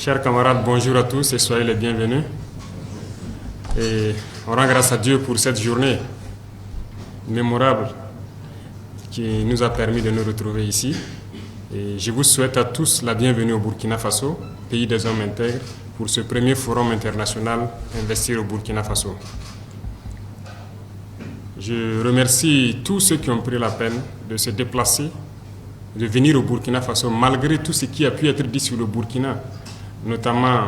Chers camarades, bonjour à tous et soyez les bienvenus. Et on rend grâce à Dieu pour cette journée mémorable qui nous a permis de nous retrouver ici. Et je vous souhaite à tous la bienvenue au Burkina Faso, pays des hommes intègres, pour ce premier forum international Investir au Burkina Faso. Je remercie tous ceux qui ont pris la peine de se déplacer, de venir au Burkina Faso, malgré tout ce qui a pu être dit sur le Burkina, notamment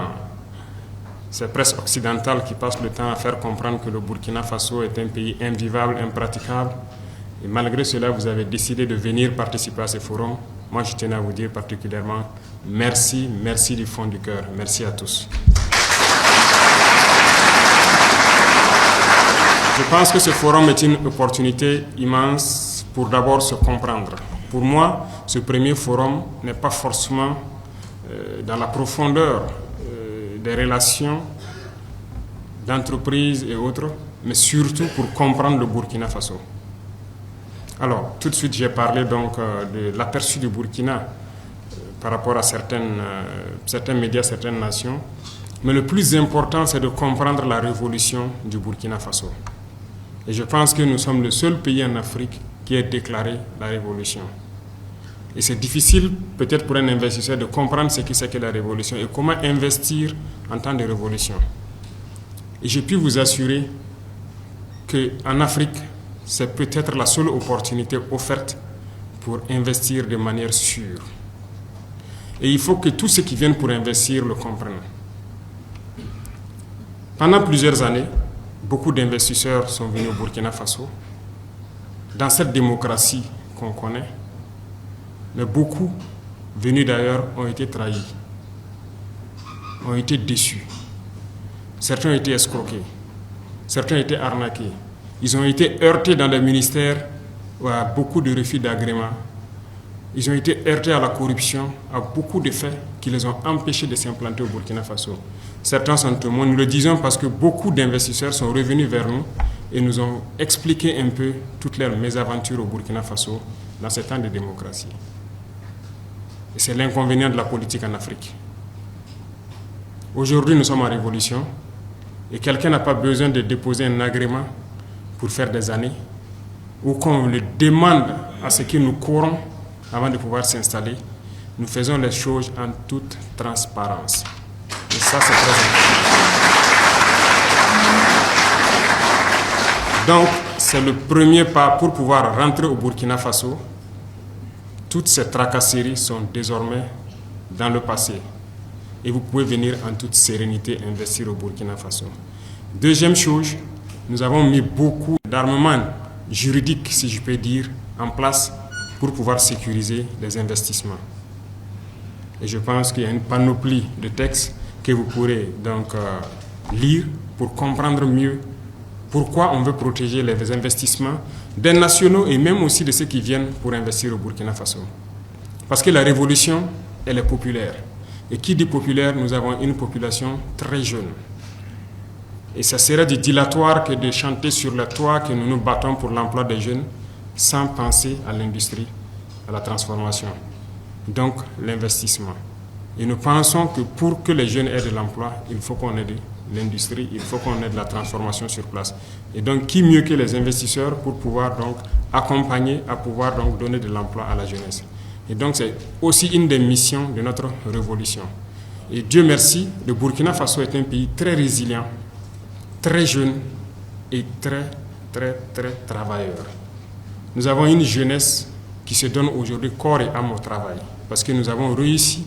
ces presses occidentales qui passent le temps à faire comprendre que le Burkina Faso est un pays invivable, impraticable. Et malgré cela, vous avez décidé de venir participer à ce forum. Moi, je tenais à vous dire particulièrement merci, merci du fond du cœur. Merci à tous. Je pense que ce forum est une opportunité immense pour d'abord se comprendre. Pour moi, ce premier forum n'est pas forcément dans la profondeur des relations d'entreprise et autres, mais surtout pour comprendre le Burkina Faso. Alors, tout de suite, j'ai parlé donc de l'aperçu du Burkina par rapport à certains médias, certaines nations. Mais le plus important, c'est de comprendre la révolution du Burkina Faso. Et je pense que nous sommes le seul pays en Afrique qui ait déclaré la révolution. Et c'est difficile, peut-être pour un investisseur, de comprendre ce que c'est que la révolution et comment investir en temps de révolution. Et je puis vous assurer qu'en Afrique, c'est peut-être la seule opportunité offerte pour investir de manière sûre. Et il faut que tous ceux qui viennent pour investir le comprennent. Pendant plusieurs années, beaucoup d'investisseurs sont venus au Burkina Faso, dans cette démocratie qu'on connaît, mais beaucoup venus d'ailleurs ont été trahis, ont été déçus. Certains ont été escroqués, certains ont été arnaqués. Ils ont été heurtés dans les ministères à beaucoup de refus d'agrément. Ils ont été heurtés à la corruption, à beaucoup de faits qui les ont empêchés de s'implanter au Burkina Faso. Certains sont témoins, nous le disons parce que beaucoup d'investisseurs sont revenus vers nous et nous ont expliqué un peu toutes leurs mésaventures au Burkina Faso dans ces temps de démocratie. Et c'est l'inconvénient de la politique en Afrique. Aujourd'hui, nous sommes en révolution et quelqu'un n'a pas besoin de déposer un agrément pour faire des années ou qu'on le demande à ce que nous courons avant de pouvoir s'installer. Nous faisons les choses en toute transparence. Et ça, c'est très important. Donc, c'est le premier pas pour pouvoir rentrer au Burkina Faso. Toutes ces tracasseries sont désormais dans le passé. Et vous pouvez venir en toute sérénité investir au Burkina Faso. Deuxième chose, nous avons mis beaucoup d'armements juridiques, si je peux dire, en place pour pouvoir sécuriser les investissements. Et je pense qu'il y a une panoplie de textes que vous pourrez donc lire pour comprendre mieux pourquoi on veut protéger les investissements des nationaux et même aussi de ceux qui viennent pour investir au Burkina Faso. Parce que la révolution, elle est populaire. Et qui dit populaire, nous avons une population très jeune. Et ça serait du dilatoire que de chanter sur le toit que nous nous battons pour l'emploi des jeunes sans penser à l'industrie, à la transformation. Donc, l'investissement. Et nous pensons que pour que les jeunes aient de l'emploi, il faut qu'on ait de l'industrie, il faut qu'on ait de la transformation sur place. Et donc, qui mieux que les investisseurs pour pouvoir donc accompagner, à pouvoir donc donner de l'emploi à la jeunesse. Et donc, c'est aussi une des missions de notre révolution. Et Dieu merci, le Burkina Faso est un pays très résilient, très jeune et très travailleur. Nous avons une jeunesse qui se donne aujourd'hui corps et âme au travail parce que nous avons réussi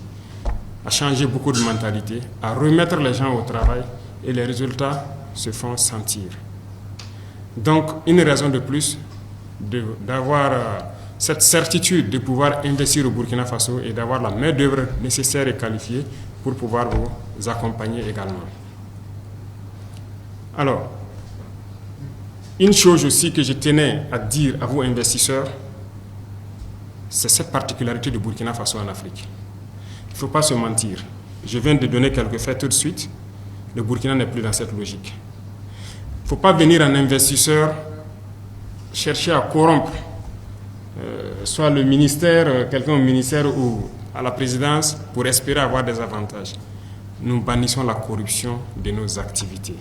à changer beaucoup de mentalités, à remettre les gens au travail et les résultats se font sentir. Donc, une raison de plus d'avoir cette certitude de pouvoir investir au Burkina Faso et d'avoir la main-d'œuvre nécessaire et qualifiée pour pouvoir vous accompagner également. Alors, une chose aussi que je tenais à dire à vous investisseurs, c'est cette particularité du Burkina Faso en Afrique. Il ne faut pas se mentir. Je viens de donner quelques faits tout de suite. Le Burkina n'est plus dans cette logique. Il ne faut pas venir en investisseur chercher à corrompre soit le ministère, quelqu'un au ministère ou à la présidence pour espérer avoir des avantages. nous bannissons la corruption de nos activités.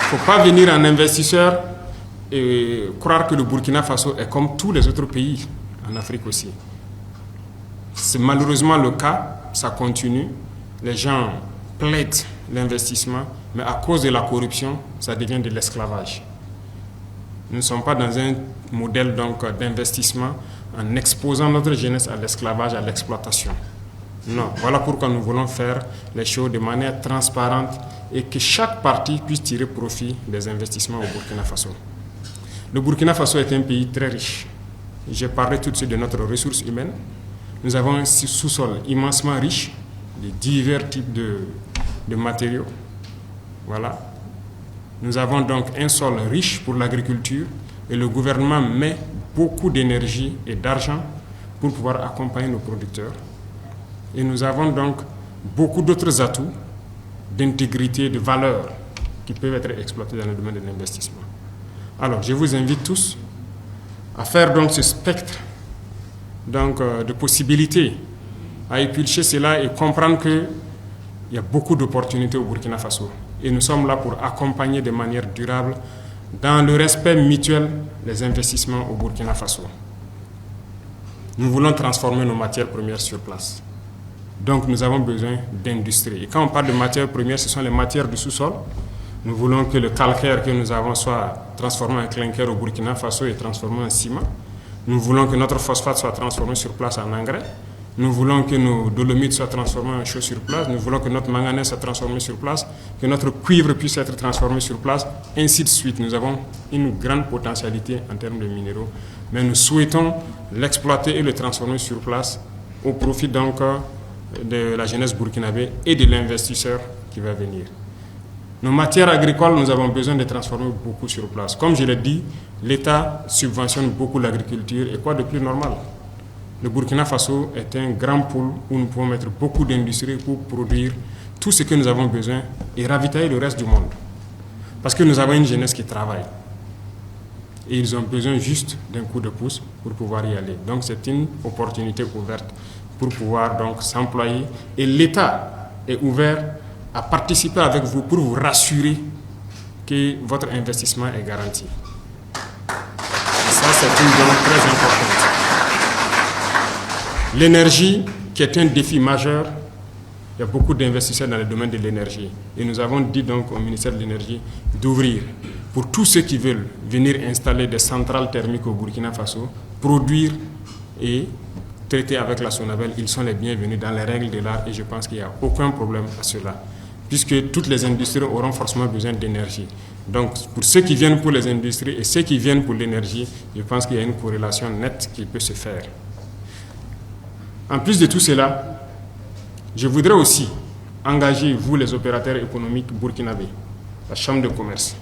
Il ne faut pas venir en investisseur et croire que le Burkina Faso est comme tous les autres pays en Afrique aussi. C'est malheureusement le cas, ça continue. Les gens plaident l'investissement, mais à cause de la corruption, ça devient de l'esclavage. Nous ne sommes pas dans un modèle d'investissement en exposant notre jeunesse à l'esclavage, à l'exploitation. Non, voilà pourquoi nous voulons faire les choses de manière transparente et que chaque partie puisse tirer profit des investissements au Burkina Faso. Le Burkina Faso est un pays très riche. J'ai parlé tout de suite de notre ressource humaine. Nous avons un sous-sol immensement riche de divers types de matériaux. Voilà. Nous avons donc un sol riche pour l'agriculture et le gouvernement met beaucoup d'énergie et d'argent pour pouvoir accompagner nos producteurs. Et nous avons donc beaucoup d'autres atouts d'intégrité, de valeur qui peuvent être exploités dans le domaine de l'investissement. Alors, je vous invite tous à faire donc ce spectre de possibilités, à épulcher cela et comprendre qu'il y a beaucoup d'opportunités au Burkina Faso. Et nous sommes là pour accompagner de manière durable, dans le respect mutuel, les investissements au Burkina Faso. Nous voulons transformer nos matières premières sur place. Donc nous avons besoin d'industrie. Et quand on parle de matières premières, ce sont les matières du sous-sol. Nous voulons que le calcaire que nous avons soit transformé en clinker au Burkina Faso et transformé en ciment. Nous voulons que notre phosphate soit transformé sur place en engrais. Nous voulons que nos dolomites soient transformées en chaux sur place. Nous voulons que notre manganèse soit transformé sur place, que notre cuivre puisse être transformé sur place, ainsi de suite. Nous avons une grande potentialité en termes de minéraux, mais nous souhaitons l'exploiter et le transformer sur place au profit donc de la jeunesse burkinabé et de l'investisseur qui va venir. Nos matières agricoles, nous avons besoin de transformer beaucoup sur place. Comme je l'ai dit, l'État subventionne beaucoup l'agriculture. Et quoi de plus normal? Le Burkina Faso est un grand pôle où nous pouvons mettre beaucoup d'industries pour produire tout ce que nous avons besoin et ravitailler le reste du monde. Parce que nous avons une jeunesse qui travaille. Et ils ont besoin juste d'un coup de pouce pour pouvoir y aller. Donc c'est une opportunité ouverte pour pouvoir donc s'employer. Et l'État est ouvert à participer avec vous pour vous rassurer que votre investissement est garanti. Et ça, c'est une donnée très importante. L'énergie, qui est un défi majeur, il y a beaucoup d'investisseurs dans le domaine de l'énergie. Et nous avons dit donc au ministère de l'Énergie d'ouvrir pour tous ceux qui veulent venir installer des centrales thermiques au Burkina Faso, produire et traiter avec la Sonabel. Ils sont les bienvenus dans les règles de l'art et je pense qu'il n'y a aucun problème à cela, puisque toutes les industries auront forcément besoin d'énergie. Donc, pour ceux qui viennent pour les industries et ceux qui viennent pour l'énergie, je pense qu'il y a une corrélation nette qui peut se faire. En plus de tout cela, je voudrais aussi engager, vous les opérateurs économiques burkinabés, la Chambre de commerce.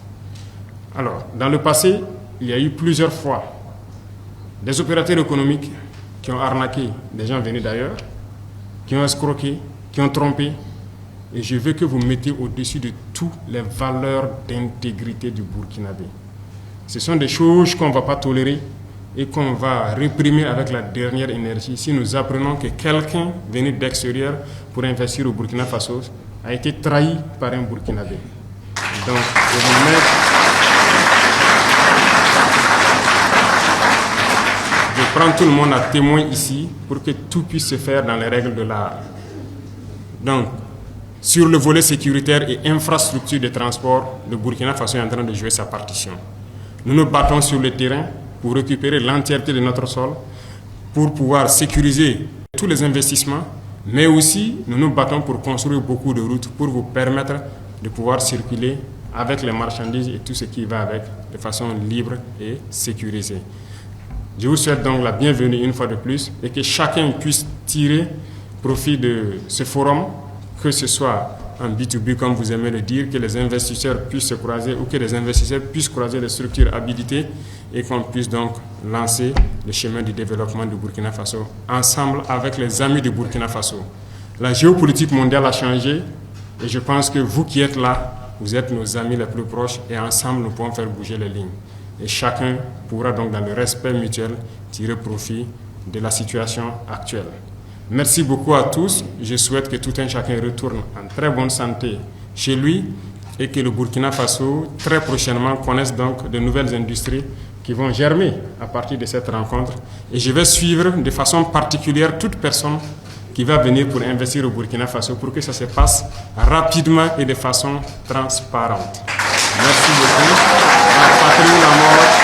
Alors, dans le passé, il y a eu plusieurs fois des opérateurs économiques qui ont arnaqué des gens venus d'ailleurs, qui ont escroqué, qui ont trompé. Et je veux que vous mettiez au-dessus de toutes les valeurs d'intégrité du Burkinabé. Ce sont des choses qu'on ne va pas tolérer et qu'on va réprimer avec la dernière énergie si nous apprenons que quelqu'un venu d'extérieur pour investir au Burkina Faso a été trahi par un Burkinabé. Donc, je prends tout le monde à témoin ici pour que tout puisse se faire dans les règles de l'art. Donc, sur le volet sécuritaire et infrastructure de transport, le Burkina Faso est en train de jouer sa partition. Nous nous battons sur le terrain pour récupérer l'entièreté de notre sol, pour pouvoir sécuriser tous les investissements, mais aussi nous nous battons pour construire beaucoup de routes pour vous permettre de pouvoir circuler avec les marchandises et tout ce qui va avec de façon libre et sécurisée. Je vous souhaite donc la bienvenue une fois de plus et que chacun puisse tirer profit de ce forum, que ce soit en B2B comme vous aimez le dire, que les investisseurs puissent se croiser ou que les investisseurs puissent croiser les structures habilitées et qu'on puisse donc lancer le chemin du développement du Burkina Faso ensemble avec les amis du Burkina Faso. La géopolitique mondiale a changé et je pense que vous qui êtes là, vous êtes nos amis les plus proches et ensemble nous pouvons faire bouger les lignes. Et chacun pourra donc dans le respect mutuel tirer profit de la situation actuelle. Merci beaucoup à tous. Je souhaite que tout un chacun retourne en très bonne santé chez lui et que le Burkina Faso, très prochainement, connaisse donc de nouvelles industries qui vont germer à partir de cette rencontre. Et je vais suivre de façon particulière toute personne qui va venir pour investir au Burkina Faso pour que ça se passe rapidement et de façon transparente. Merci beaucoup. La patrie ou la mort.